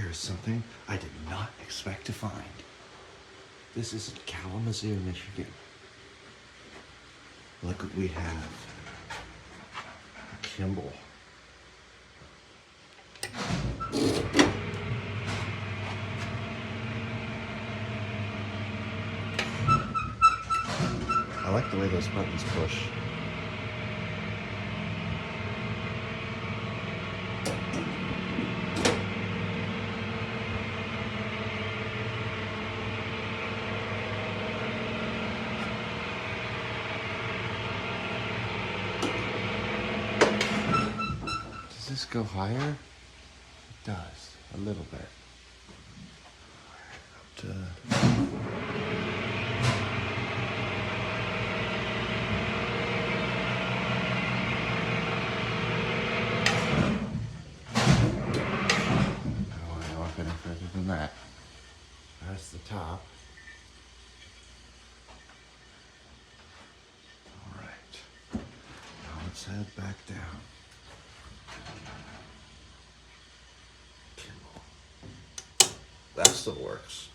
Here's something I did not expect to find. This is in Kalamazoo, Michigan. Look what we have. A Kimball. I like the way those buttons push. Does this go higher? It does, a little bit. Up to... any further than that. That's the top. All right. Now let's head back down. Kimball. That still works.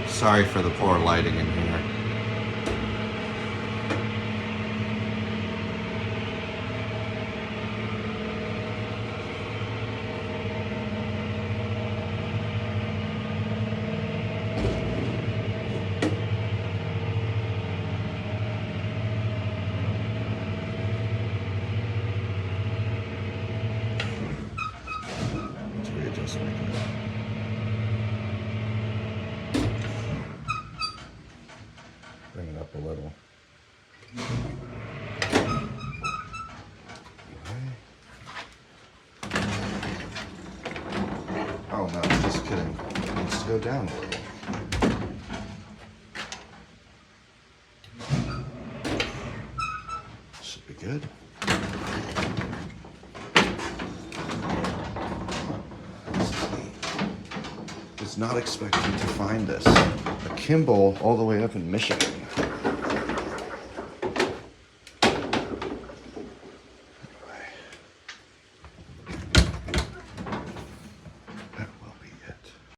Sorry for the poor lighting in here. Let's readjust like that. Bring it up a little. Okay. Oh no, just kidding. It needs to go down a little. Should be good. Was not expecting to find this. A Kimball all the way up in Michigan.